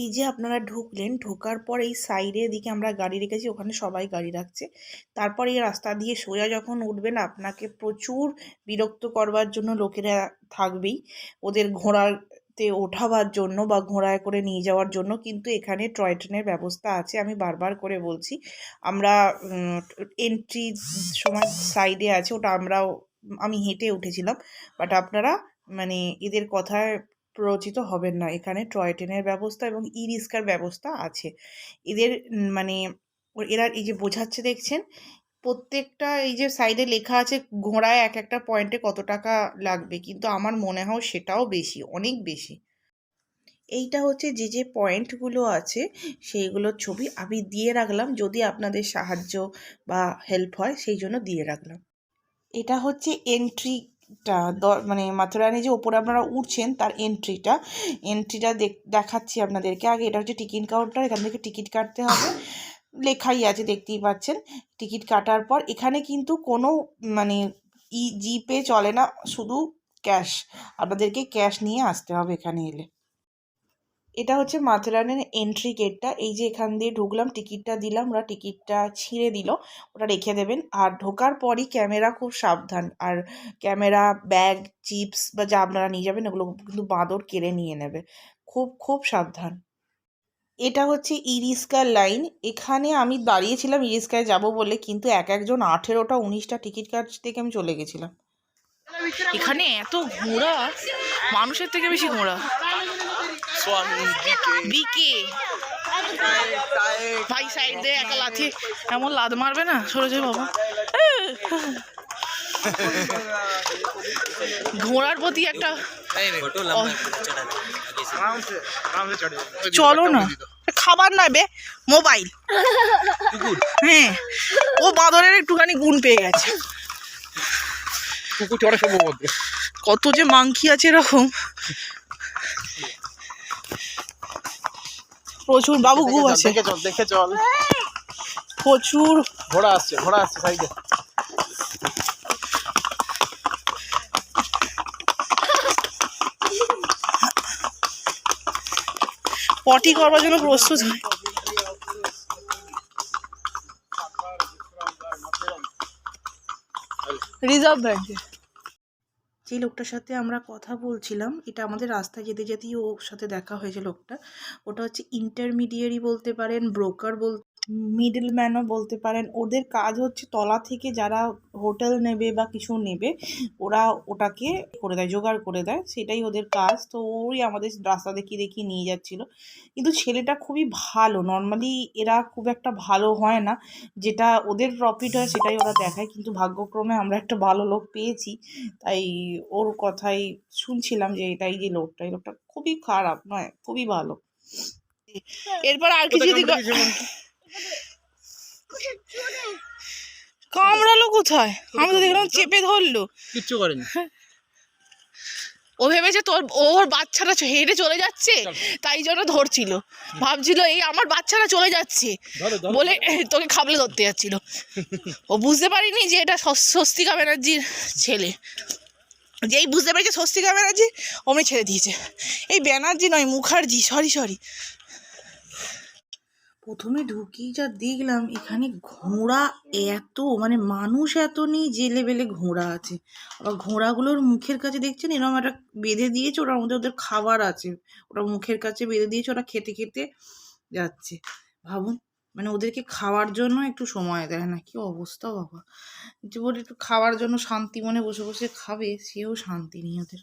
এই যে আপনারা ঢুকলেন, ঢোকার পর এই সাইডে এদিকে আমরা গাড়ি রেখেছি, ওখানে সবাই গাড়ি রাখছে। তারপর এই রাস্তা দিয়ে সোজা যখন উঠবেন আপনাকে প্রচুর বিরক্ত করবার জন্য লোকেরা থাকবেই, ওদের ঘোড়াতে ওঠাবার জন্য বা ঘোড়ায় করে নিয়ে যাওয়ার জন্য। কিন্তু এখানে টয় ট্রেনের ব্যবস্থা আছে, আমি বারবার করে বলছি। আমরা এন্ট্রি সময় সাইডে আছে, ওটা আমি হেঁটে উঠেছিলাম। বাট আপনারা মানে এদের কথায় প্ররোচিত হবেন না, এখানে টয় ট্রেনের ব্যবস্থা এবং ই রিক্সার ব্যবস্থা আছে। এদের মানে এরা এই যে বোঝাচ্ছে দেখছেন, প্রত্যেকটা এই যে সাইডে লেখা আছে ঘোড়ায় এক একটা পয়েন্টে কত টাকা লাগবে, কিন্তু আমার মনে হয় সেটাও বেশি, অনেক বেশি। এইটা হচ্ছে যে যে পয়েন্টগুলো আছে সেইগুলোর ছবি আমি দিয়ে রাখলাম, যদি আপনাদের সাহায্য বা হেল্প হয় সেই জন্য দিয়ে রাখলাম। এটা হচ্ছে এন্ট্রিটা, মানে মাথুরানি যে ওপরে আপনারা উঠছেন তার এন্ট্রিটা দেখাচ্ছি আপনাদেরকে। আগে এটা হচ্ছে টিকিট কাউন্টার, এখান থেকে টিকিট কাটতে হবে, লেখাই আছে দেখতেই পাচ্ছেন। টিকিট কাটার পর এখানে কিন্তু কোনো মানে জিপে চলে না, শুধু ক্যাশ, আপনাদেরকে ক্যাশ নিয়ে আসতে হবে এখানে এলে। এটা হচ্ছে মাথেরানের এন্ট্রি গেটটা। এই যে এখান দিয়ে ঢুকলাম, টিকিটটা দিলাম, ওরা টিকিটটা ছিঁড়ে দিল, ওটা রেখে দেবেন। আর ঢোকার পরই ক্যামেরা খুব সাবধান, আর ক্যামেরা, ব্যাগ, চিপস বা যা আপনারা নিয়ে যাবেন ওগুলো কিন্তু বাঁদর কেড়ে নিয়ে নেবে, খুব খুব সাবধান। এটা হচ্ছে ই রিক্সার লাইন, এখানে আমি দাঁড়িয়েছিলাম ই রিক্সায় যাবো বলে, কিন্তু একজন 18টা 19টা টিকিট কাটতে থেকে আমি চলে গেছিলাম। এখানে এত ঘোড়া, মানুষের থেকে বেশি ঘোড়া। বিকে ভাই সাইড দিয়ে একা লাথি এমন লাদ মারবে না, সরে যাবে বাবা। ঘোড়ার প্রতি একটা চলো না, খাবার না বে, মোবাইল। হ্যাঁ, ও বাঁদরের একটুখানি গুণ পেয়ে গেছে। কত যে মাংকি আছে এরকম, প্রচুর বাবু গু আছে, দেখে চল, প্রচুর ঘোড়া আসছে সাইডে। পটি করবার জন্য প্রস্তুত হয়। রিজার্ভ ব্যাংকে যে লোকটার সাথে আমরা কথা বলছিলাম, এটা আমাদের রাস্তায় যেতে যেতেই ওর সাথে দেখা হয়েছে লোকটা। ওটা হচ্ছে ইন্টারমিডিয়ারি বলতে পারেন, ব্রোকার মিডল ম্যানও বলতে পারেন। ওদের কাজ হচ্ছে তলা থেকে যারা হোটেল নেবে বা কিছু নেবে, ওরা ওটাকে করে দেয়, জোগাড় করে দেয়, সেটাই ওদের কাজ। তো ওই আমাদের রাস্তা দেখিয়ে নিয়ে যাচ্ছিল। কিন্তু ছেলেটা খুবই ভালো, নর্মালি এরা খুব একটা ভালো হয় না, যেটা ওদের প্রফিট হয় সেটাই ওরা দেখায়। কিন্তু ভাগ্যক্রমে আমরা একটা ভালো লোক পেয়েছি, তাই ওর কথাই শুনছিলাম যে এই লোকটা খুবই খারাপ নয়, খুবই ভালো। এরপর আর কিছু যদি কামড়ালো কোথায়, আমি তো দেখলাম চেপে ধরলো, কিচ্ছু করেনি। ও ভেবেছে ওর বাচ্চারা হেঁটে চলে যাচ্ছে, তাই জন্য ধরছিল, ভাবছিল এই আমার বাচ্চারা চলে যাচ্ছে বলে তোকে খাবলে ধরতে যাচ্ছিল। ও বুঝতে পারিনি যে এটা স্বস্তিকা ব্যানার্জির ছেলে। যেই বুঝতে পেরেছে স্বস্তিকা ব্যানার্জি, অমনি ছেড়ে দিয়েছে। এই ব্যানার্জি নয়, মুখার্জি, সরি। প্রথমে ঢুকেই যা দেখলাম, এখানে ঘোড়া এত, মানে মানুষ এত নেই যে লেভেলে ঘোড়া আছে। আবার ঘোড়াগুলোর মুখের কাছে দেখছেন এরকম একটা বেঁধে দিয়েছে, ওটার মধ্যে ওদের খাবার আছে, ওটা মুখের কাছে বেঁধে দিয়েছে, ওরা খেতে খেতে যাচ্ছে। ভাবুন, মানে ওদেরকে খাওয়ার জন্য একটু সময় দেয় না, কি অবস্থা বাবা। যে বলে একটু খাওয়ার জন্য শান্তি মনে বসে বসে খাবে, সেও শান্তি নেই ওদের।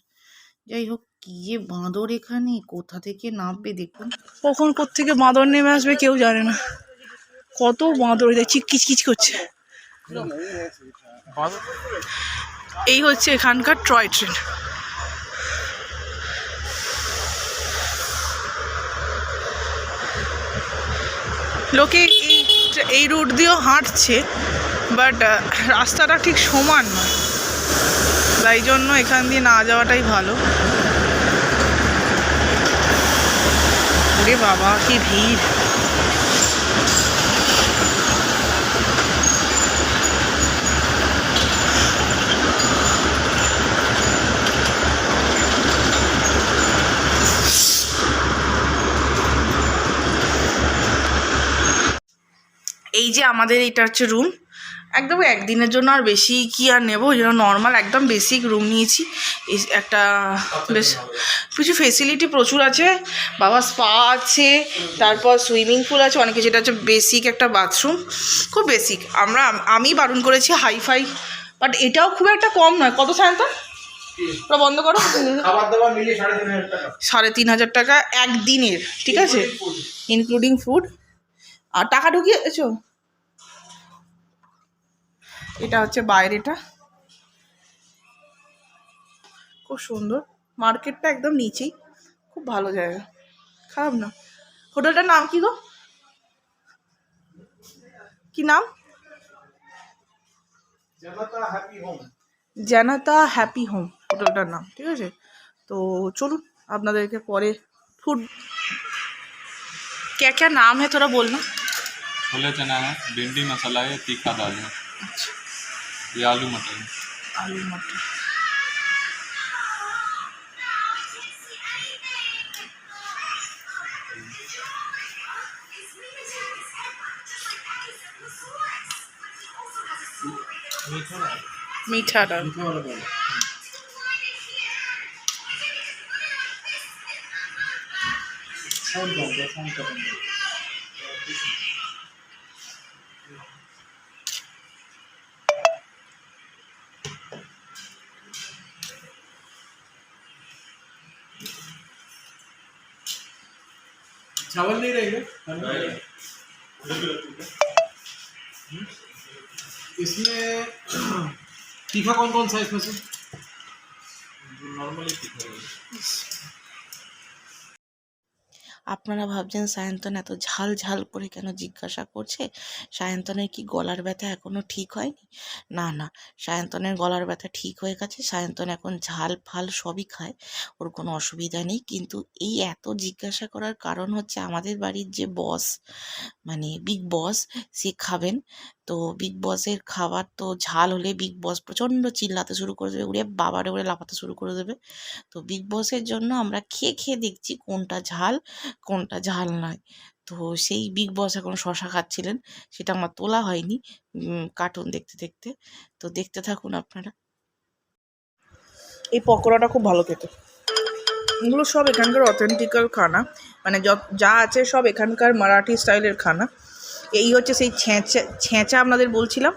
যাই হোক, কি যে বাঁদর এখানে, কোথা থেকে নামবে দেখুন, কখন কোত্থেকে বাঁদর নেমে আসবে কেউ জানে না। কত বাঁদর কিচকিচ করছে। এই হচ্ছে এখানকার টয় ট্রেন। লোকে এই রুট দিয়েও হাঁটছে, বাট রাস্তাটা ঠিক সমান নয়, তাই জন্য এখান দিয়ে না যাওয়াটাই ভালো। ওরে বাবা, কি ভিড়। যে আমাদের এটা হচ্ছে রুম, একদম একদিনের জন্য, আর বেশি কি আর নেবো, ওই জন্য নর্মাল একদম বেসিক রুম নিয়েছি। একটা বেশ কিছু ফেসিলিটি প্রচুর আছে, বাবা স্পা আছে, তারপর সুইমিং পুল আছে, অনেক কিছু। এটা হচ্ছে বেসিক একটা বাথরুম, খুব বেসিক। আমি বারণ করেছি হাইফাই, বাট এটাও খুব একটা কম নয়। কত সায়ন্ত ওটা বন্ধ করো। 3,500 টাকা একদিনের, ঠিক আছে, ইনক্লুডিং ফুড। আর টাকা ঢুকিয়েছো। এটা হচ্ছে বাইরেটা, খুব সুন্দর। মার্কেটটা একদম নিচেই, খুব ভালো জায়গা, খারাপ না। হোটেলটার নাম কি গো, কি নাম? জানাতা হ্যাপি হোম হোটেলটার নাম, ঠিক আছে। তো চলুন আপনাদেরকে পরে ফুড क्या क्या नाम है थोड़ा बोलना। छोले चना है, भिंडी मसाला है, तीखा दाल है, अच्छा, ये आलू मटर है। आलू मटर। मीठा डाल। चावल नहीं रहेंगे इसमें। तीखा कौन कौन सा है इसमें से? नॉर्मली तीखा है। আপনারা ভাবছেন সায়ন্তন এত ঝাল ঝাল করে কেন জিজ্ঞাসা করছে, সায়ন্তনের কি গলার ব্যথা এখনও ঠিক হয়নি? না না, সায়ন্তনের গলার ব্যথা ঠিক হয়ে গেছে। সায়ন্তন এখন ঝাল ফাল সবই খায়, ওর কোনো অসুবিধা নেই। কিন্তু এই এত জিজ্ঞাসা করার কারণ হচ্ছে আমাদের বাড়ির যে বস, মানে বিগ বস, সে খাবেন। তো বিগ বসের খাবার তো ঝাল হলে বিগ বস প্রচণ্ড চিল্লাতে শুরু করে দেবে, উড়ে বাবারে উড়ে লাফাতে শুরু করে দেবে। তো বিগ বসের জন্য আমরা খেয়ে খেয়ে দেখছি কোনটা ঝাল কোনটা ঝাল নয়। তো সেই বিগ বস এখন শশা খাচ্ছিলেন, সেটা আমার তোলা হয়নি কার্টুন দেখতে দেখতে। তো দেখতে থাকুন আপনারা। এই পকোড়াটা খুব ভালো খেতে। এগুলো সব এখানকার অথেন্টিক্যাল খানা, মানে যা আছে সব এখানকার মারাঠি স্টাইলের খানা। এই হচ্ছে সেই ছেঁচা আপনাদের বলছিলাম,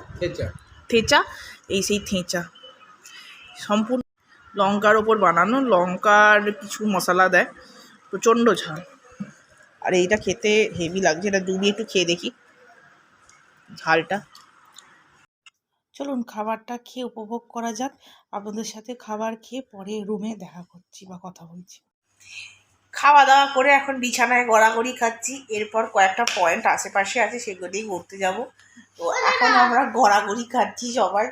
থেঁচা। এই সেই থেঁচা সম্পূর্ণ লঙ্কার ওপর বানানো, লঙ্কার কিছু মশলা দেয়, প্রচণ্ড ঝাল। আর এইটা খেতে হেভি লাগছে, এটা ডুবিয়ে একটু খেয়ে দেখি ঝালটা। চলুন খাবারটা খেয়ে উপভোগ করা যাক। আপনাদের সাথে খাবার খেয়ে পরে রুমে দেখা করছি বা কথা বলছি। খাওয়া দাওয়া করে এখন বিছানায় গড়াগড়ি খাচ্ছি। এরপর কয়েকটা পয়েন্ট আশেপাশে আছে, সেগুলো দিয়েই ঘুরতে যাব। তো এখন আমরা গড়াগড়ি খাচ্ছি সবাই।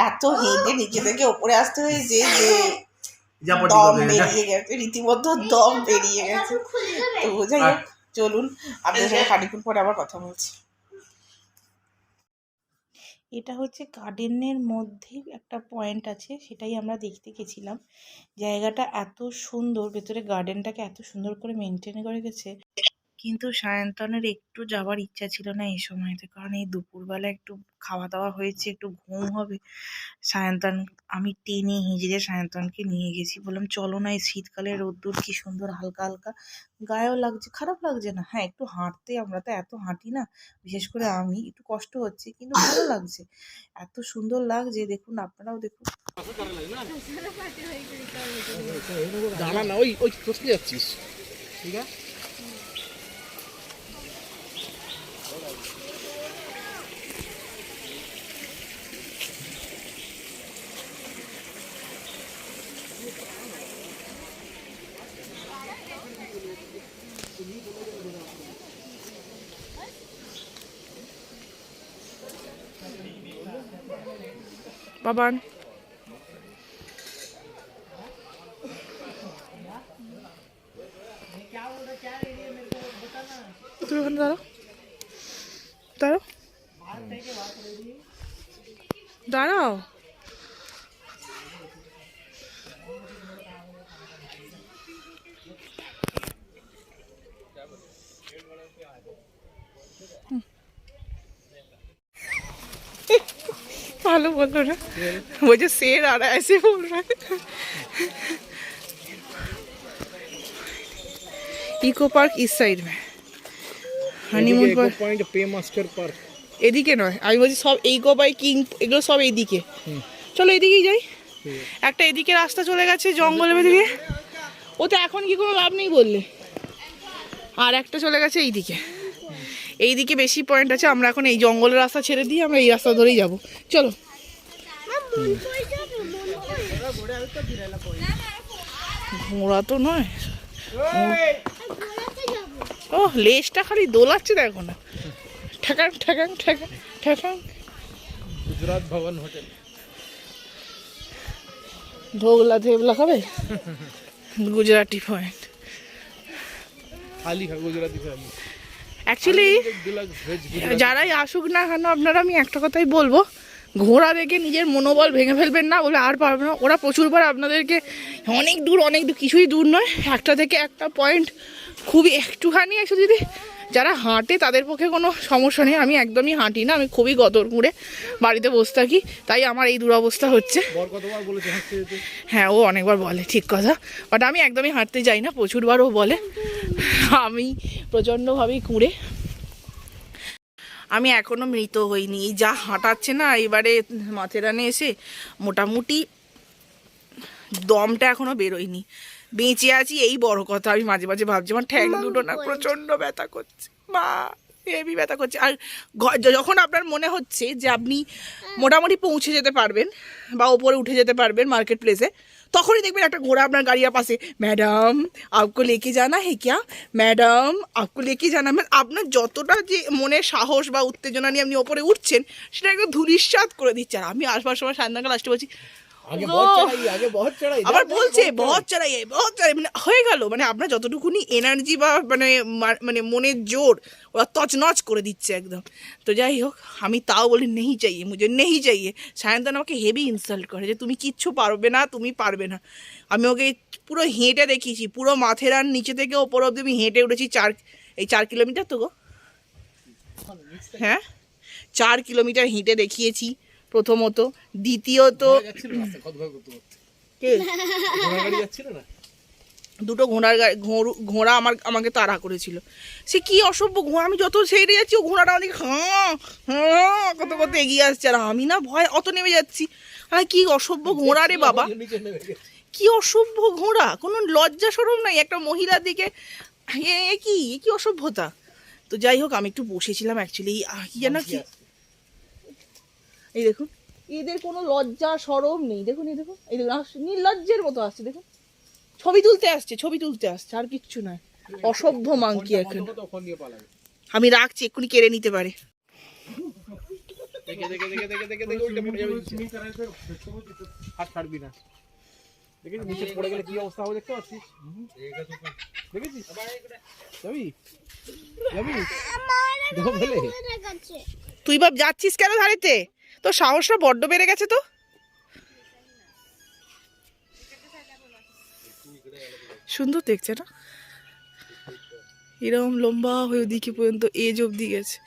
এত হেঁটে নিচে থেকে ওপরে আসতে হয়েছে যে দম বেরিয়ে গেছে, রীতিমতো দম বেরিয়ে গেছে। তো যাই হোক, চলুন আপনাদের সাথে খানিক্ষণ পরে আবার কথা বলছি। এটা হচ্ছে গার্ডেনের মধ্যেই একটা পয়েন্ট আছে, সেটাই আমরা দেখতে গেছিলাম। জায়গাটা এত সুন্দর, ভেতরে গার্ডেনটাকে এত সুন্দর করে মেনটেন করে গেছে। কিন্তু সায়ন্তনের একটু যাওয়ার ইচ্ছা ছিল না এই সময়তে, কারণ এই দুপুরবেলা একটু খাওয়া দাওয়া হয়েছে, একটু ঘুম হবে। সায়ন্তন, আমি টেনে হিঁচড়ে সায়ন্তনকে নিয়ে গেছি, বললাম চলো না, এই শীতকালে রোদ্দুর কি সুন্দর হালকা হালকা, গায়েও লাগছে, খারাপ লাগছে না। হ্যাঁ, একটু হাঁটতে, আমরা তো এত হাঁটি না, বিশেষ করে আমি, একটু কষ্ট হচ্ছে, কিন্তু ভালো লাগছে, এত সুন্দর লাগছে। দেখুন, আপনারাও দেখুন। দাঁড়া না, ওই ওই ফসকে যাচ্ছিস। ঠিক আছে, বাবান, তুমি ওখানে দাঁড়াও, দাঁড়াও, দাঁড়াও। ভালো বললো না, বলছে शेर आ रहा है ऐसे बोल रहा है। इको पार्क इस साइड में, honeymoon point pay master park এদিকে নয়, আমি বলছি সব ইকো বাই কিং এগুলো সব এইদিকে। চলো এদিকেই যাই। একটা এদিকে রাস্তা চলে গেছে জঙ্গলের দিকে, ওতে এখন কি কোনো লাভ নেই বললে। আর একটা চলে গেছে এইদিকে, এইদিকে বেশি পয়েন্ট আছে। আমরা এখন এই জঙ্গলের রাস্তা ছেড়ে দিয়ে আমরা এই রাস্তা ধরেই যাব। চলো। ঘোড়া তো নয়, ও লেজটা খালি দোলাচ্ছে দেখো না, ঠেকাং ঠেকাং ঠেকাং ঠেকাং। গুজরাট ভবন হোটেল, ঢোকলা থেবলা খাবে? গুজরাটি পয়েন্ট খালি গুজরাটি খালি। অ্যাকচুয়ালি যারাই আসুক না কেন আপনারা, আমি একটা কথাই বলবো, ঘোড়া দেখে নিজের মনোবল ভেঙে ফেলবেন না, বলে আর পারবে না। ওরা প্রচুরবার আপনাদেরকে অনেক দূর কিছুই দূর নয়, একটা থেকে একটা পয়েন্ট খুবই একটুখানি এসে যদি যারা হাঁটে তাদের পক্ষে কোনো সমস্যা নেই। আমি একদমই হাঁটি না, আমি খুবই গদর করে বাড়িতে বসে থাকি, তাই আমার এই দুরবস্থা হচ্ছে। হ্যাঁ, ও অনেকবার বলে, ঠিক কথা, বাট আমি একদমই হাঁটতে যাই না, প্রচুরবার ও বলে। আমি প্রচণ্ডভাবেই কুঁড়ে। আমি এখনও মৃত হইনি, যা হাঁটাচ্ছে না এবারে মাথেরানে এসে, মোটামুটি দমটা এখনও বেরোয়নি, বেঁচে আছি এই বড় কথা। আমি মাঝে মাঝে ভাবছি আমার ঠ্যাং দুটো না প্রচণ্ড ব্যথা করছে, মা হেভি ব্যথা করছে। আর যখন আপনার মনে হচ্ছে যে আপনি মোটামুটি পৌঁছে যেতে পারবেন বা ওপরে উঠে যেতে পারবেন মার্কেট প্লেসে, তখনই দেখবেন একটা ঘোড়া আপনার গাড়ির পাশে, ম্যাডাম আপকো লেকে জানা হে ক্যা, ম্যাডাম আপকো লেকে জানা। মানে আপনার যতটা যে মনে সাহস বা উত্তেজনা নিয়ে আপনি ওপরে উঠছেন সেটা একদম ধূলিসাৎ করে দিচ্ছে। আর আমি আসবার সময় সান্দাকাল আসতে বলছি, আবার বলছে বহুত চড়াই মানে হয়ে গেল, মানে আপনার যতটুকুনি এনার্জি বা মানে মনের জোর ওরা তছনছ করে দিচ্ছে একদম। তো যাই হোক, আমি তাও বলি নেই চাইয়ে, মুঝে নেই চাইয়ে। সায়ন্তন আমাকে হেভি ইনসাল্ট করে যে তুমি কিচ্ছু পারবে না, তুমি পারবে না। আমি ওকে পুরো হেঁটে দেখিয়েছি, পুরো মাথেরান নিচে থেকে ওপর অব্দি আমি হেঁটে উঠেছি 4 কিলোমিটার তো গো, হ্যাঁ 4 কিলোমিটার হেঁটে দেখিয়েছি প্রথমত। দ্বিতীয়ত দুটো ঘোড়া আমাকে তাড়া করেছিল। সে কি অসভ্য ঘোড়া, আমি যত ছেড়ে যাচ্ছি ও ঘোড়াটা আমাকে কত কত এগিয়ে আসছে, আর আমি না ভয় অত নেমে যাচ্ছি। আর কি অসভ্য ঘোড়া রে বাবা, কি অসভ্য ঘোড়া, কোনো লজ্জা শরম নাই একটা মহিলার দিকে, কি অসভ্যতা। তো যাই হোক, আমি একটু বসেছিলাম অ্যাকচুয়ালি, কি জানো কি, এই দেখুন এদের কোনো লজ্জা শরম নেই, দেখুন এই দেখুন, এই দেখুন নির্লজ্জের মতো আসছে, দেখুন ছবি তুলতে আসছে, আর কিচ্ছু নয়। অসভ্য মাংকি এখন। আমি রাখছি, এক্ষুনি কেড়ে নিতে পারে। তুই বাপ যাচ্ছিস কেন ধারেতে? তোর সাহসটা বড্ড বেড়ে গেছে তো। সুন্দর দেখছে না, এরকম লম্বা হয়ে ওদিকে পর্যন্ত এজ অবধি গেছে।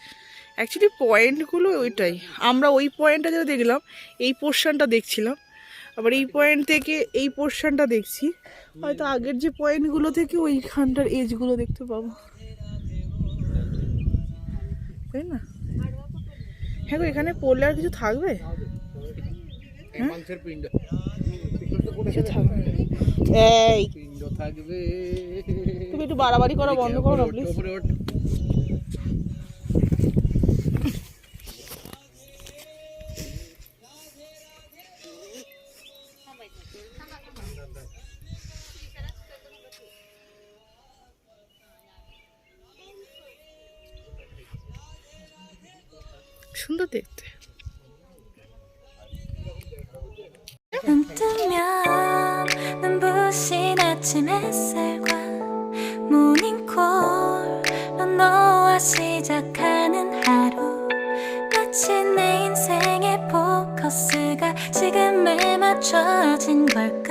অ্যাকচুয়ালি পয়েন্টগুলো ওইটাই, আমরা ওই পয়েন্টটা যেটা দেখলাম, এই পোর্শনটা দেখছিলাম, আবার এই পয়েন্ট থেকে এই পোর্শনটা দেখছি, হয়তো আগের যে পয়েন্টগুলো থেকে ওইখানটার এজগুলো দেখতে পাবো, তাই না? হ্যাঁ গো, এখানে পড়লে আর কিছু থাকবে? এই তুমি একটু বাড়াবাড়ি করা বন্ধ করো না প্লিজ। সুন্দর দেখতে। 눈 뜨면 눈부신 아침 햇살과 모닝콜로 너와 시작하는 하루, 마치 내 인생의 포커스가 지금에 맞춰진 걸까.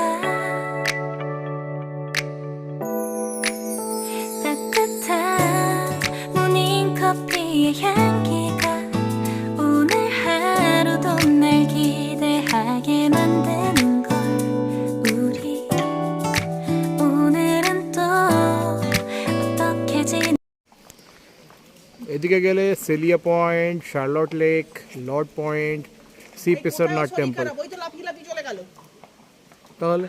따뜻한 모닝커피의 향기가 오늘 하루 দিকে গেলে Celia point, Charlotte lake, Lord point, সি পেসারনাথ টেম্পল। ওই তো লাফি লাফি চলে গেল। তাহলে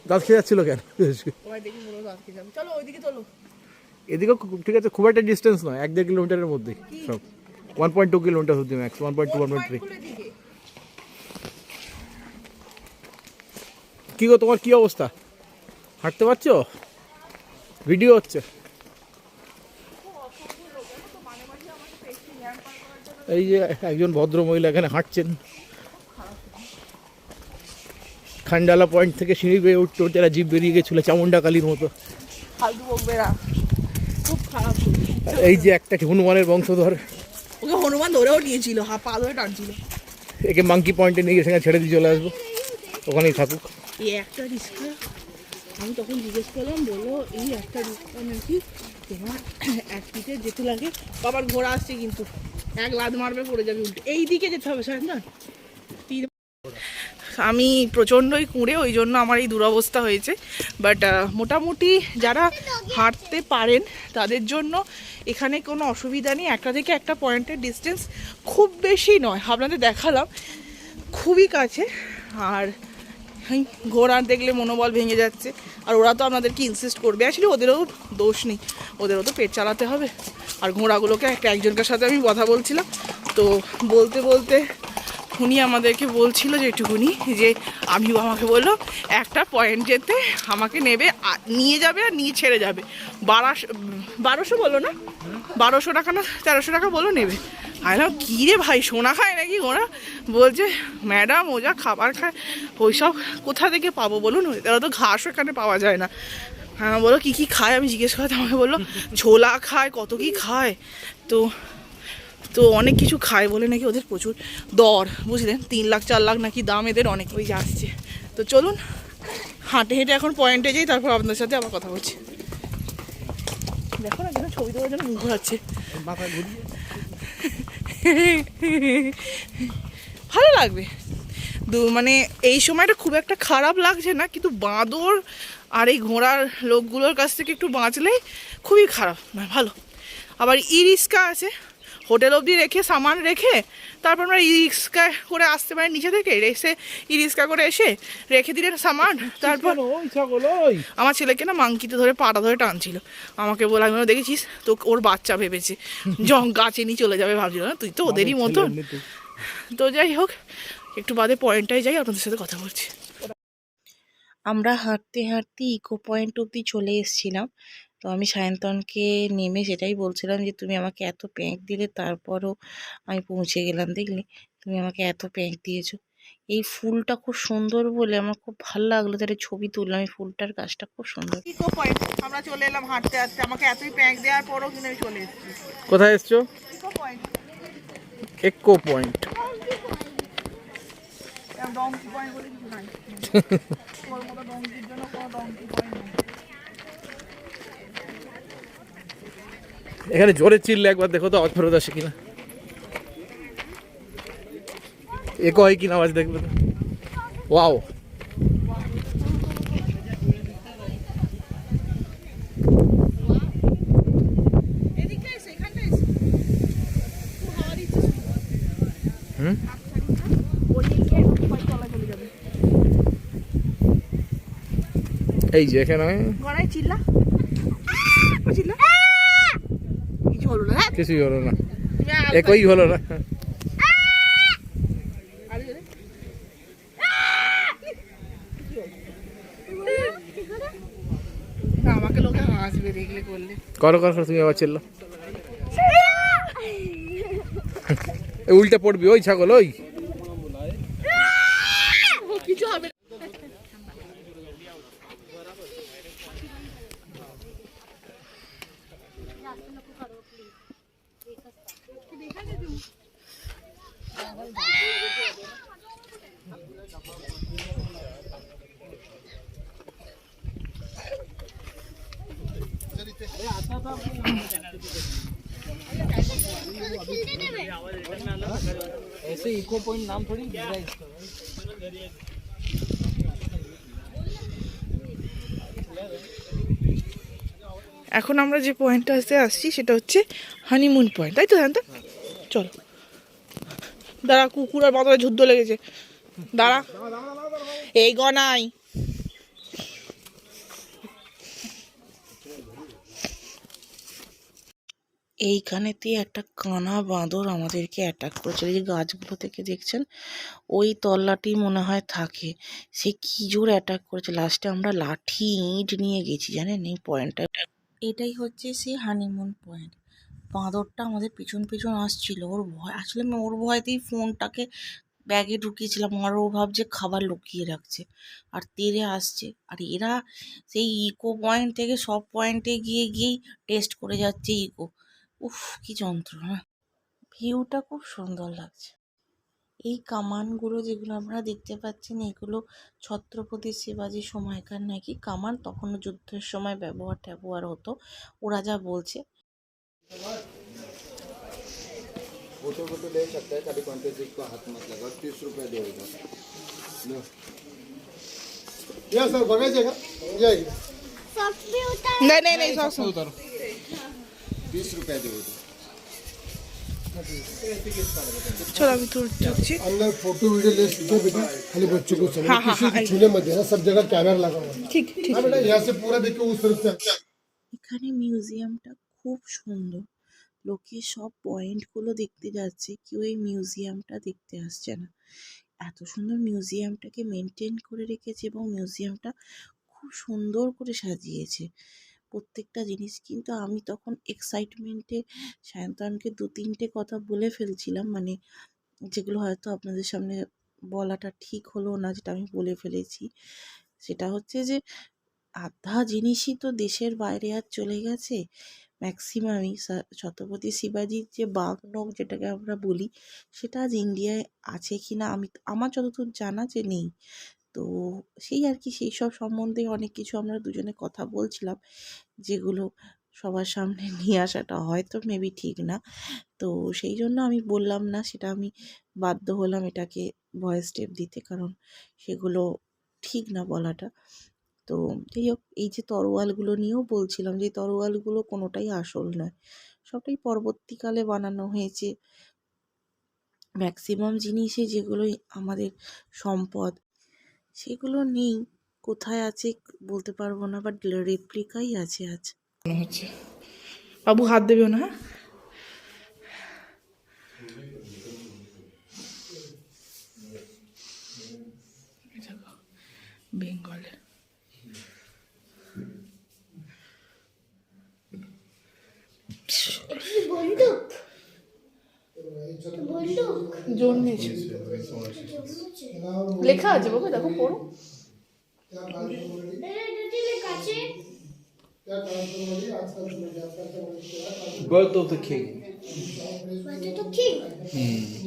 দাঁত খেয়ে যাচ্ছিল কেন? ওই দেখি মনে হয় আজকে যাবে। চলো ওইদিকে চলো। এদিকে ঠিক আছে, খুব একটা ডিস্টেন্স নয়, 1-1.5 কিলোমিটারের মধ্যেই সব। 1.2 কিলোমিটার অব্দি ম্যাক্স, 1.2 1.3। কি গো, তোমার কি অবস্থা? হাঁটতে পারছো? ভিডিও হচ্ছে। এই যে একজন ভদ্র মহিলা এখানে হাঁটছেন। খান্ডালা পয়েন্ট থেকে সিঁড়ি বেয়ে উঠতে উঠতে এরা জিভ বেরিয়ে গেছিল চামুন্ডা কালীর মতো। ফালতু বকবে না, খুব খারাপ। এই যে একটা হনুমানের বংশধর, ওকে হনুমান ধরেও নিয়েছিল, পা ধরে টানছিল। একে মাঙ্কি পয়েন্টে নিয়ে গিয়ে সেখানে ছেড়ে দিয়ে চলে আসবো, ওখানেই থাকুক। এই একটা রিক্সা আমি তখন জিজ্ঞেস করলাম, বললো এই একটা রিক্সা নাকি তোমার 1 ফিটে যেতে লাগে। বাবার ঘোড়া আসছে কিন্তু, 1 লাদ মারবে পড়ে যাবে উল্টে। এই দিকে যেতে হবে স্যার না। আমি প্রচণ্ডই কুঁড়ে, ওই জন্য আমার এই দুরবস্থা হয়েছে। বাট মোটামুটি যারা হাঁটতে পারেন তাদের জন্য এখানে কোনো অসুবিধা নেই। একটা থেকে একটা পয়েন্টের ডিস্টেন্স খুব বেশি নয়, আপনাদের দেখালাম খুবই কাছে। আর ঘোড়া দেখলে মনোবল ভেঙে যাচ্ছে, আর ওরা তো আপনাদেরকে ইনসিস্ট করবে। অ্যাকচুয়ালি ওদেরও দোষ নেই, ওদেরও তো পেট চালাতে হবে। আর ঘোড়াগুলোকে একজনকার সাথে আমি কথা বলছিলাম, তো বলতে বলতে উনি আমাদেরকে বলছিল যে একটুকুনি, যে আমাকে বললো একটা পয়েন্ট যেতে আমাকে নেবে, নিয়ে যাবে আর নিয়ে ছেড়ে যাবে। 1200 বললো না, 1200 টাকা না 1300 টাকা বললো নেবে। আর না, কী রে ভাই, সোনা খায় নাকি ওরা? বলছে ম্যাডাম ও যা খাবার খায় ওইসব কোথা থেকে পাবো বলুন, ওরা তো ঘাসও এখানে পাওয়া যায় না। হ্যাঁ বলো কী কী খায়, আমি জিজ্ঞেস করতে আমাকে বললো ছোলা খায়, কত কী খায়। তো অনেক কিছু খায় বলে নাকি ওদের প্রচুর দর, বুঝলেন, 3 লাখ 4 লাখ নাকি দাম এদের অনেক। ওই যে আসছে, তো চলুন হাঁটে হেঁটে এখন পয়েন্টে যাই, তারপর আপনাদের সাথে আবার কথা বলছি। দেখো না যেন ছবি দেওয়ার জন্য মুখ ঘোরাচ্ছে। ভালো লাগবে মানে এই সময়টা খুব একটা খারাপ লাগছে না, কিন্তু বাঁদর আর এই ঘোড়ার লোকগুলোর কাছ থেকে একটু বাঁচলেই খুবই খারাপ নয়, ভালো। আবার ই রিক্সা আছে, হোটেল অবধি রেখে সামান রেখে তারপর আমরা ই রিক্সা করে আসতে পারি, নিচে থেকে এসে ই রিক্সা করে এসে রেখে দিলেন সামান। তারপর আমার ছেলেকে না মাংকিতে ধরে পাটা ধরে টানছিল, আমাকে বলে আমি দেখেছিস তো, ওর বাচ্চা ভেবেছে গাছে নিয়ে চলে যাবে, ভাবছিল না তুই তো ওদেরই মতন। তো যাই হোক, একটু বাদে পয়েন্টটায় যাই, আপনাদের সাথে কথা বলছি। আমরা হাঁটতে হাঁটতে ইকো পয়েন্ট অবধি চলে এসেছিলাম। তো আমি সায়ন্তনকে নেমে সেটাই বলছিলাম যে তুমি আমাকে এত প্যাঁক দিলে, তারপরও আমি পৌঁছে গেলাম, দেখলে তুমি আমাকে এত প্যাঁক দিয়েছো। এই ফুলটা খুব সুন্দর বলে আমার খুব ভালো লাগলো, তাহলে ছবি তুললাম। এই ফুলটার গাছটা খুব সুন্দর। ইকো পয়েন্ট আমরা চলে এলাম হাঁটতে হাঁটতে, আমাকে এতই প্যাঁক দেওয়ার পরও কিন্তু আমি চলে এসেছি। কোথায় এসছো? Echo point. Echo point. Donkey point বলে কিছু নাই, ওর মতো ডঙ্কির জন্য কোনো ডঙ্কি পয়েন্ট নেই। এখানে জোরে চিল্লে একবার দেখো তো, আওয়াজ ফেরত আসে কিনা, একো হয় কিনা আওয়াজ, দেখবে তো। ওয়াও, এই যে এখানে গলায় চিল্লা চিল্লা, কিছু হলো না, কিছুই হলো না, একই হলো না। আমাকে লোকে হাসবে দেখলে করলে। করো করো, তুমি আবার চিল্লো, উল্টে পড়বি ওই ছাগল, ওই কিছু হবে না। ऐसे इको पॉइंट नाम थोड़ी এখন আমরা যে পয়েন্টটাতে আসছি সেটা হচ্ছে হানিমুন পয়েন্ট, তাই তো জানতো? চলো। দাঁড়া, কুকুর আর বাঁদরের যুদ্ধ লেগেছে। দাঁড়া, এই গনাই। এইখানেতে একটা কানা বাঁদর আমাদেরকে অ্যাটাক করেছিল। এই যে গাছগুলো থেকে দেখছেন, ওই তল্লাটি মনে হয় থাকে। সে কি জোর অ্যাটাক করেছে, লাস্টে আমরা লাঠি ইট নিয়ে গেছি জানেন এই পয়েন্টটা। এটাই হচ্ছে সেই হানিমুন পয়েন্ট। বাঁদরটা আমাদের পিছন পিছন আসছিল, ওর ভয়, আসলে আমি ওর ভয়তেই ফোনটাকে ব্যাগে ঢুকিয়েছিলাম, আর ও ভাবছে খাবার লুকিয়ে রাখছে আর তেড়ে আসছে। আর এরা সেই ইকো পয়েন্ট থেকে সব পয়েন্টে গিয়েই টেস্ট করে যাচ্ছে ইকো। উফ, কি যন্ত্রণা। ভিউটা খুব সুন্দর লাগছে। এই কামানগুলো যেগুলো আপনারা দেখতে পাচ্ছেন, এগুলো ছত্রপতি শিবাজির সময়কার নাকি কামান, তখনও যুদ্ধের সময় ব্যবহার হতো, ওরা যা বলছে। फोटो फोटो ले सकता है, खाली कॉन्टेक्ट को हाथ मत लगाओ, 30 रुपये दो इधर लो। या सर बघायचे का जाएगी नहीं नहीं नहीं, सॉक्स 30 रुपये दो इधर। चलो अभी तो ढुकছি। अंदर फोटो वीडियो ले सकते हो बेटा, खाली बच्चों को चलो, हाँ, हाँ, किसी हाँ, को छूने मत देना, सब जगह कैमरा लगा हुआ है। ঠিক ঠিক। हाँ बेटा, यहाँ से पूरा देखो उस तरफ से। এখানে মিউজিয়ামটা খুব সুন্দর, লোকে সব পয়েন্টগুলো দেখতে যাচ্ছে, কেউ এই মিউজিয়ামটা দেখতে আসছে না। এত সুন্দর মিউজিয়ামটাকে মেনটেন করে রেখেছে এবং মিউজিয়ামটা খুব সুন্দর করে সাজিয়েছে প্রত্যেকটা জিনিস। কিন্তু আমি তখন এক্সাইটমেন্টে সায়ন্তনকে 2-3টে কথা বলে ফেলছিলাম, মানে যেগুলো হয়তো আপনাদের সামনে বলাটা ঠিক হলো না, যেটা আমি বলে ফেলেছি। সেটা হচ্ছে যে আধা জিনিসই তো দেশের বাইরে আর চলে গেছে, ম্যাক্সিমামই। ছত্রপতি শিবাজির যে বাঘনখ যেটাকে আমরা বলি, সেটা আজ ইন্ডিয়ায় আছে কি না আমি, আমার যতদূর জানা যে নেই। তো সেই আর কি, সেই সব সম্বন্ধে অনেক কিছু আমরা দুজনে কথা বলছিলাম, যেগুলো সবার সামনে নিয়ে আসাটা হয়তো মেবি ঠিক না। তো সেই জন্য আমি বললাম না, সেটা আমি বাধ্য হলাম এটাকে ভয়েস স্টেপ দিতে, কারণ সেগুলো ঠিক না বলাটা। তো যাই হোক, এই যে তরোয়ালগুলো নিয়েও বলছিলাম, যে তরোয়ালগুলো কোনোটাই আসল নয়, সবটাই পরবর্তীকালে বানানো হয়েছে। ম্যাক্সিমাম জিনিসই যেগুলোই আমাদের সম্পদ, সেগুলো নেই, কোথায় আছে বলতে পারবো না, বাট রেপ্লিকাই আছে আজ মনে হচ্ছে। বাবু হাত দেবেও না, হ্যাঁ। বেঙ্গলে জন্মেছে, লেখা আছে বাবা, দেখো পড়ো। Birth of the King.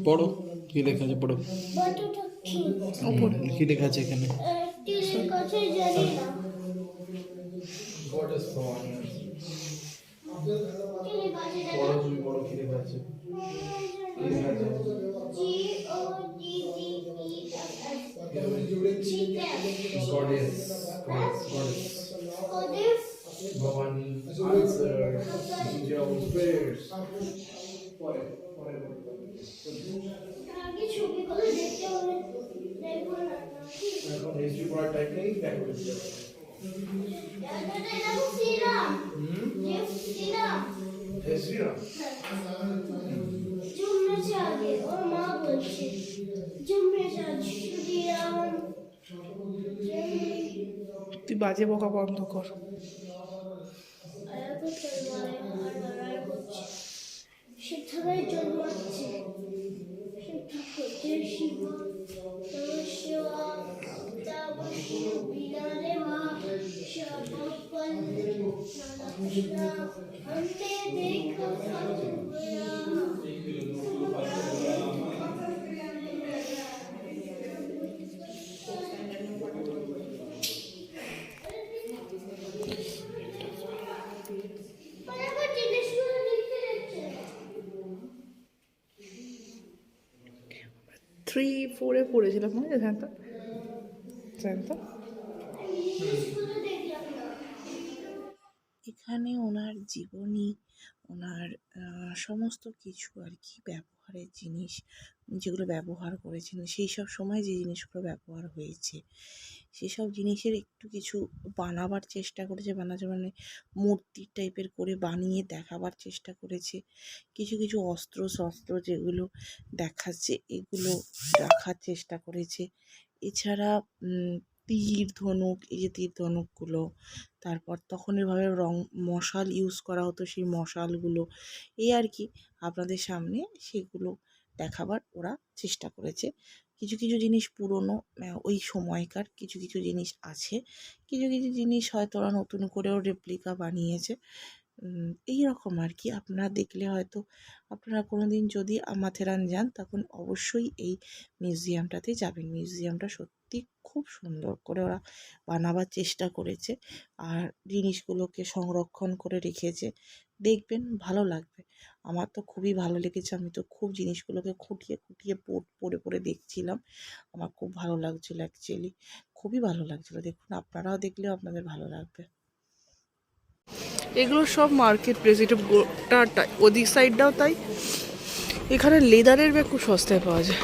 পড়ো কি লেখা আছে, পড়ো কি লেখা আছে এখানে। God is born. পড়ো তুমি, পড়ো কি লেখা আছে। Goddess. ভগবান answers angels prayers. এখন হিস্ট্রি পড়ার টাইম নেই, দেখো শ্রীরাম তুই বাজে বকা বন্ধ কর। সেখানে জন্মাচ্ছে, সেটা হচ্ছে শিব শিবা তাবশিব বিনারে মা সবপল নানা অন্তে দেখো সতুয়া। থ্রি ফোরে পড়েছিলাম, মনে আছে জানতো জানতো। এখানে ওনার জীবনী, ওনার সমস্ত কিছু আর কি ব্যবহারের জিনিস, যেগুলো ব্যবহার করেছেন সেই সব সময় যে জিনিসগুলো ব্যবহার হয়েছে সেসব জিনিসের একটু কিছু বানাবার চেষ্টা করেছে, বানাচ্ছে মানে মূর্তি টাইপের করে বানিয়ে দেখাবার চেষ্টা করেছে। কিছু কিছু অস্ত্র শস্ত্র যেগুলো দেখাচ্ছে এগুলো রাখার চেষ্টা করেছে। এছাড়া তীর ধনুক, এই যে তীর ধনুকগুলো, তারপর তখনের ভাবে মশাল ইউজ করা হতো সেই মশালগুলো, এই আর কি আপনাদের সামনে সেগুলো দেখাবার ওরা চেষ্টা করেছে। কিছু কিছু জিনিস পুরনো, ওই সময়কার কিছু কিছু জিনিস আছে, কিছু কিছু জিনিস হয়তো ওরা নতুন করেও রেপ্লিকা বানিয়েছে। এই রকম আর কি। আপনারা দেখলে হয়তো, আপনারা কোনো দিন যদি মাথেরান যান তখন অবশ্যই এই মিউজিয়ামটাতে যাবেন। মিউজিয়ামটা সত্যি খুব সুন্দর করে ওরা বানাবার চেষ্টা করেছে আর জিনিসগুলোকে সংরক্ষণ করে রেখেছে। দেখবেন ভালো লাগবে। আমার তো খুবই ভালো লেগেছে, আমি তো খুব জিনিসগুলোকে খুঁটিয়ে খুঁটিয়ে পড়ে পড়ে দেখছিলাম। আমার খুব ভালো লাগছিলো অ্যাকচুয়ালি, খুবই ভালো লাগছিলো। দেখুন আপনারাও দেখলেও আপনাদের ভালো লাগবে। এগুলো সব মার্কেট প্লেস, এটা গোটাটা ওদিক সাইডটাও তাই। এখানে লেদারের ব্যাগ খুব সস্তায় পাওয়া যায়।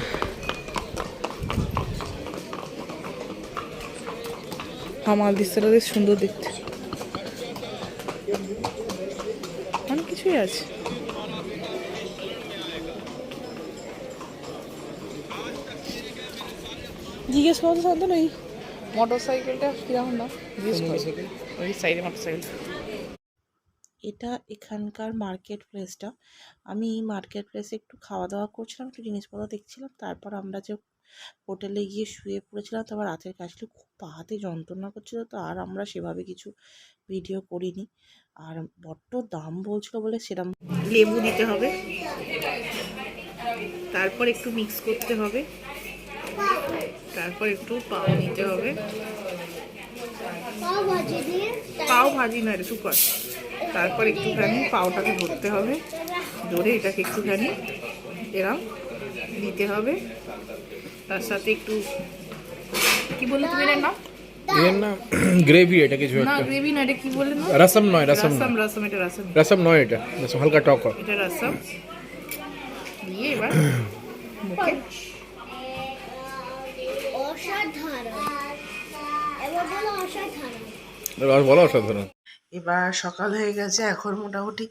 হামাল দিস্তাটা বেশ সুন্দর দেখতে, অনেক কিছুই আছে। জিজ্ঞেস করো তো শান্তনু, এই মোটর সাইকেলটা কিরকম দাম জিজ্ঞেস করো, ওই সাইডে মোটর সাইকেল। এটা এখানকার মার্কেট প্লেসটা। আমি মার্কেট প্লেসে একটু খাওয়া দাওয়া করছিলাম, একটু জিনিসপত্র দেখছিলাম, তারপর আমরা যে হোটেলে গিয়ে শুয়ে পড়েছিলাম, তারপর রাতের কাজটা খুব পা হাতে যন্ত্রণা করছিলো, তো আর আমরা সেভাবে কিছু ভিডিও করিনি। আর বড্ড দাম বলছিল বলে সেরকম। লেবু দিতে হবে, তারপর একটু মিক্স করতে হবে, তারপর একটু পাও নিতে হবে। পাও ভাজি দিয়ে পাও ভাজি না রে, সুপার। তারপর একটুখানি পাওটাকে ধরতে হবে, ধরে এটাকে একটুখানি এরম দিতে হবে। তার সাথে একটু, কি বললে তুমি এর নাম? এর না গ্রেভি, এটা কিছু না একটা গ্রেভি না, এটা কি বললে না? রসম নয়, রসম রসম, নয়, রসম, এটা রসম, রসম নয়, এটা রসম হালকা টক হয়। এটা রসম দিয়ে এবার মুখে। অসাধারণ, এবার বলো অসাধারণ। রস বলো অসাধারণ। এবার সকাল হয়ে গেছে, এখন মোটামুটি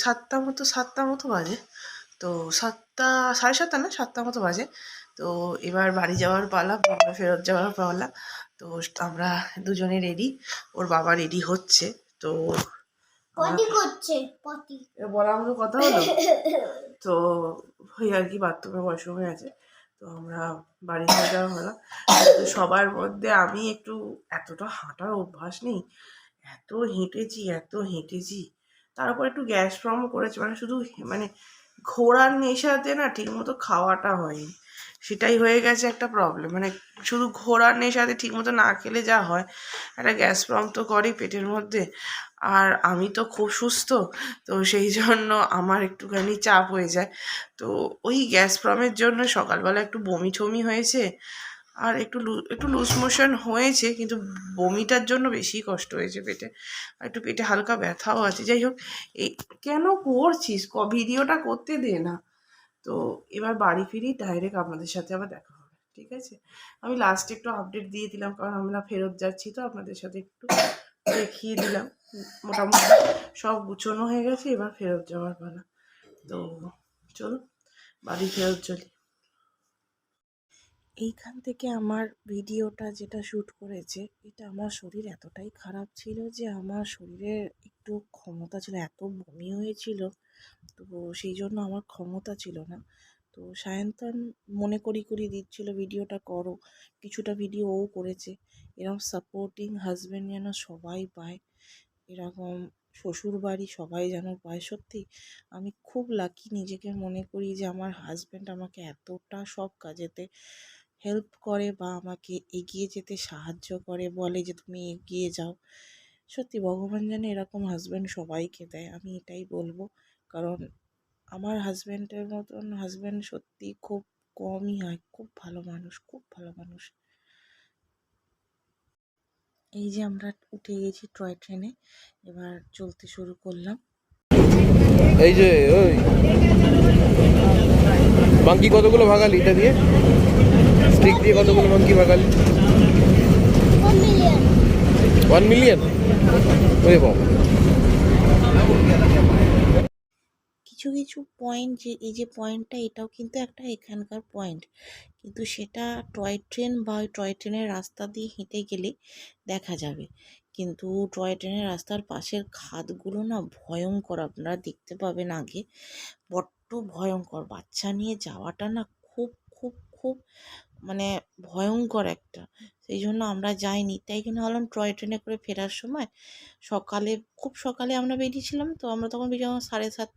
7:30 মতো বাজে। তো 7:30 না, 7টা মতো বাজে। তো এবার বাড়ি যাওয়ার পালা, বোম্বে ফেরত যাওয়ার পালা। তো আমরা দুজনে রেডি, ওর বাবা রেডি হচ্ছে। তো পটি করছে পটি। বলার মতো কথা হলো। তো ওই আর কি, বাথরুমে ওয়াশরুমে আছে। তো আমরা বাড়ি হয়ে যাওয়া হলো। তো সবার মধ্যে আমি একটু, এতটা হাঁটার অভ্যাস নেই, এত হেঁটেছি, তার উপর একটু গ্যাস প্রবলেম করেছে, মানে শুধু মানে ঘোরার নেশাতে না ঠিক মতো খাওয়াটা হয়নি, সেটাই হয়ে গেছে একটা প্রবলেম। মানে শুধু ঘোরার নেশাতে ঠিক মতো না খেলে যা হয়, একটা গ্যাস প্রবলেম তো করেই পেটের মধ্যে। আর আমি তো খুব সুস্থ, তো সেই জন্য আমার একটুখানি চাপ হয়ে যায়। তো ওই গ্যাস প্রবলেমের জন্য সকালবেলা একটু বমি টমি হয়েছে, আর একটু লুজ মোশন হয়েছে, কিন্তু বমিটার জন্য বেশি কষ্ট হয়েছে পেটে, আর একটু পেটে হালকা ব্যথাও আছে। যাই হোক, এই কেন করছিস, ভিডিওটা করতে দে না। তো এবার বাড়ি ফিরি, ডাইরেক্ট আপনাদের সাথে আবার দেখা হবে, ঠিক আছে? আমি লাস্টে একটু আপডেট দিয়ে দিলাম, কারণ আমরা ফেরত যাচ্ছি, তো আপনাদের সাথে একটু দেখিয়ে দিলাম। মোটামুটি সব গুছোনো হয়ে গেছে, এবার ফেরত যাওয়ার পালা। তো চলো বাড়ি ফেরত চলি। এইখান থেকে আমার ভিডিওটা যেটা শ্যুট করেছে, এটা আমার শরীর এতটাই খারাপ ছিল যে আমার শরীরের একটু ক্ষমতা ছিল, এত বমি হয়েছিল, তো সেই জন্য আমার ক্ষমতা ছিল না। তো সায়ন্তন মনে করিয়ে দিচ্ছিল ভিডিওটা করো, কিছুটা ভিডিও ও করেছে। এরকম সাপোর্টিং হাজব্যান্ড যেন সবাই পায়, এরকম শ্বশুরবাড়ি সবাই যেন পায়। সত্যি আমি খুব লাকি নিজেকে মনে করি যে আমার হাজব্যান্ড আমাকে এতটা সব কাজেতে হেল্প করে বা আমাকে এগিয়ে যেতে সাহায্য করে, বলে যে তুমি এগিয়ে যাও। সত্যি ভগবান যেন এরকম হাজব্যান্ড সবাইকে দেয়, আমি এটাই বলবো। কারণ আমার হাজব্যান্ডের মতন হাজব্যান্ড সত্যি খুব কমই হয়, খুব ভালো মানুষ, খুব ভালো মানুষ। এই যে আমরা উঠে গেছি টয় ট্রেনে, এবার চলতে শুরু করলাম। এই যে ওই মাঙ্কি কতগুলো ভাগালি এটা দিয়ে, স্টিক দিয়ে কতগুলো মাঙ্কি ভাগালি? 1 মিলিয়ন। ওরে বাবা। কিছু কিছু পয়েন্ট, যে এই যে পয়েন্টটা, এটাও কিন্তু একটা এখানকার পয়েন্ট, কিন্তু সেটা টয় ট্রেন বা ওই টয় ট্রেনের রাস্তা দিয়ে হেঁটে গেলে দেখা যাবে। কিন্তু টয় ট্রেনের রাস্তার পাশের খাদগুলো না ভয়ঙ্কর, আপনারা দেখতে পাবেন আগে, বড্ড ভয়ঙ্কর। বাচ্চা নিয়ে যাওয়াটা না খুব খুব খুব মানে ভয়ঙ্কর একটা, সেই জন্য আমরা যাইনি। তাই জন্য ভাবলাম টয় ট্রেনে করে ফেরার সময় সকালে, খুব সকালে আমরা বেরিয়েছিলাম, তো আমরা তখন বেরিয়েছিলাম 7:30,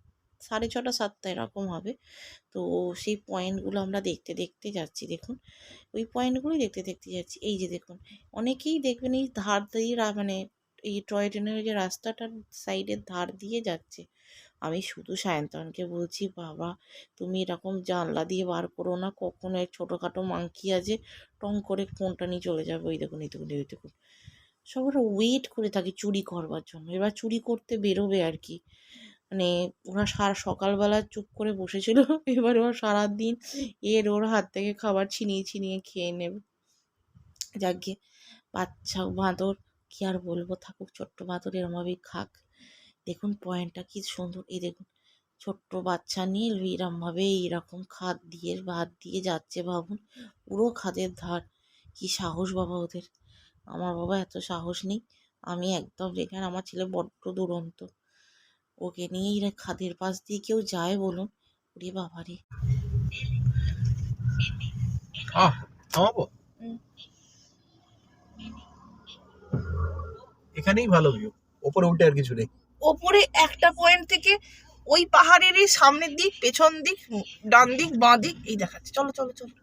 6:30, 7টা এরকম হবে। তো সেই পয়েন্টগুলো আমরা দেখতে দেখতে যাচ্ছি। দেখুন ওই পয়েন্টগুলোই দেখতে দেখতে যাচ্ছি। এই যে দেখুন, অনেকেই দেখবেন এই ধার দিয়ে মানে এই টয় ট্রেনের যে রাস্তাটার সাইডের ধার দিয়ে যাচ্ছে। আমি শুধু সায়ন্তনকে বলছি, বাবা তুমি এরকম জানলা দিয়ে বার করো না, কখনো এক ছোটোখাটো মাংকি আছে টং করে ফোনটা নিয়ে চলে যাবে। ওই দেখুন, এই দেখুন, এই দেখুন, সব ওরা ওয়েট করে থাকে চুরি করবার জন্য। এবার চুরি করতে বেরোবে আর কি, মানে ওরা সকালবেলা চুপ করে বসেছিল, এবার ওরা সারাদিন ওর হাত থেকে খাবার ছিনিয়ে ছিনিয়ে খেয়ে নেবে। যাকে বাচ্চা বাঁদর, কি আর বলবো, থাকুক ছোট্ট বাঁদর এরমভাবেই খাক। দেখুন পয়েন্টটা কি সুন্দর, এই দেখুন ছোট্ট বাচ্চা নিয়ে এরমভাবে এইরকম খাদ দিয়ে ভাত দিয়ে যাচ্ছে। ভাবুন পুরো খাদের ধার, কি সাহস বাবা ওদের। আমার বাবা এত সাহস নেই, আমি একদম যেখানে, আমার ছেলে বড্ড দুরন্ত, ওকে নিয়েই খাদের পাশ দিয়ে কেউ যায় বলুন, ওরে বাবারে। থামাবো, এখানেই ভালো ভিউ, ওপরে উঠে আর কিছু নেই। ওপরে একটা পয়েন্ট থেকে ওই পাহাড়েরই সামনের দিক, পেছন দিক, ডান দিক, বাঁ দিক এই দেখাচ্ছে। চলো চলো চলো।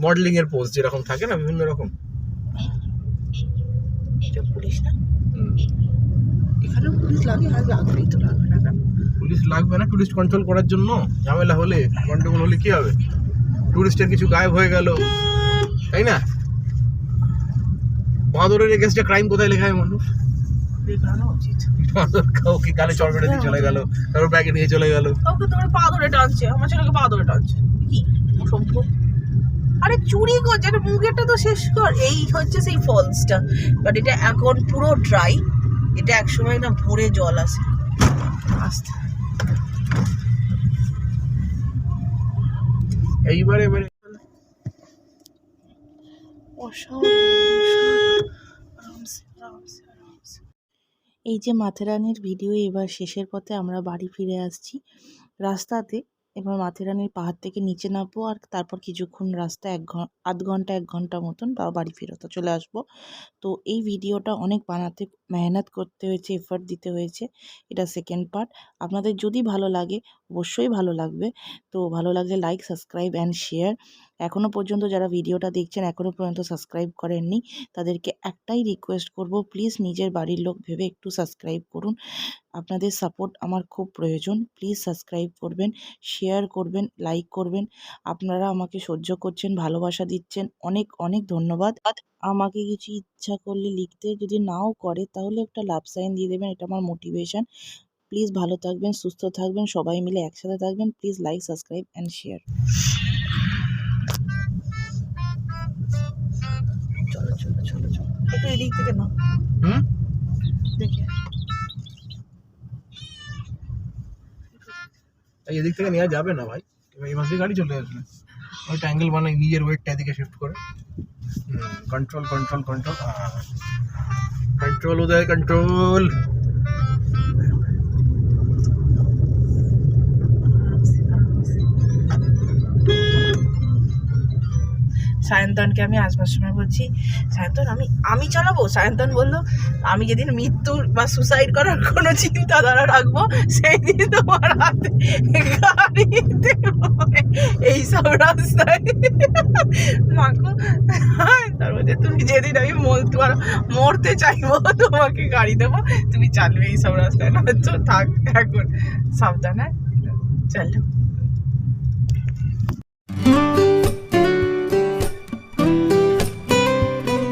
মডেলিং এর পোজ যেরকম থাকে না, বিভিন্ন রকম। এটা পুলিশ না, এখানেও পুলিশ লাগে, আর লাগবেই তো, লাগবে না কেন? পুলিশ লাগবে না, টুরিস্ট কন্ট্রোল করার জন্য। ঝামেলা হলে, গন্ডগোল হলে কি হবে? টুরিস্টের কিছু গায়েব হয়ে গেল, তাই না? বাঁদরের এগেইনস্টে ক্রাইম কোথায় লেখা হয় মানুষ? দেখানো উচিত। বাঁদর কাউকে গালে চড় মেরে দিয়ে চলে গেল, কারোর ব্যাগে নিয়ে চলে গেল। কাউকে তোমার পা ধরে টানছে, আমার ছেলেকে পা ধরে টানছে, কি অসম্ভব। আরে চুরি করছে, এটা মুখেরটা তো শেষ কর। এই হচ্ছে সেই ফলসটা, বাট এটা এখন পুরো ড্রাই, এটা একসময় না ভরে জল আসে। আস্তে এইবারে এবারে এই যে মাথেরানির ভিডিও এবার শেষের পথে আমরা বাড়ি ফিরে আসছি। রাস্তাতে এবার মাথেরানির পাহাড় থেকে নিচে নামবো, আর তারপর কিছুক্ষণ রাস্তা আধ ঘন্টা 1 ঘন্টা মতন বাড়ি ফেরত চলে আসবো। তো এই ভিডিওটা অনেক বানাতে মেহনত করতে হয়েছে, এফর্ট দিতে হয়েছে। এটা সেকেন্ড পার্ট। আপনাদের যদি ভালো লাগে, অবশ্যই ভালো লাগবে। তো ভালো লাগলে লাইক, সাবস্ক্রাইব অ্যান্ড শেয়ার। এখনও পর্যন্ত যারা ভিডিওটা দেখছেন এখনও পর্যন্ত সাবস্ক্রাইব করেননি, তাদেরকে একটাই রিকোয়েস্ট করব, প্লিজ নিজের বাড়ির লোক ভেবে একটু সাবস্ক্রাইব করুন। আপনাদের সাপোর্ট আমার খুব প্রয়োজন। প্লিজ সাবস্ক্রাইব করবেন, শেয়ার করবেন, লাইক করবেন। আপনারা আমাকে সহ্য করছেন, ভালোবাসা দিচ্ছেন, অনেক অনেক ধন্যবাদ। আমাকে কিছু ইচ্ছা করলে লিখতে, যদি নাও করে তাহলে একটা লাভ সাইন দিয়ে দেবেন, এটা আমার মোটিভেশন। প্লিজ ভালো থাকবেন, সুস্থ থাকবেন, সবাই মিলে একসাথে থাকবেন। Please like, subscribe and share. চলো চলো চলো চলো, একটু এদিক থেকে না দেখে, এদিক থেকে নেওয়া যাবে না ভাই, এই মাসে গাড়ি চলে আসবে। ওই ট্যাঙ্গেল বানাই নিজের ওয়েটটা এদিকে শিফট করে। কন্ট্রোল কন্ট্রোল কন্ট্রোল কন্ট্রোল, উদয় কন্ট্রোল। সায়ন্তনকে আমি আসবার সময় বলছি, সায়ন্তন আমি চালাবো। সায়ন্তন বললো, আমি যেদিন মৃত্যু বা সুসাইড করার কোনো চিন্তাধারা রাখবো, সেই দিন তোমার হাতে গাড়িতে এইসব রাস্তায় মাখো। তার মধ্যে তুমি যেদিন আমি মরতে চাইবো, তোমাকে গাড়ি দেবো, তুমি চালবে এইসব রাস্তায়, না তো থাক এখন সাবধানে। চলো।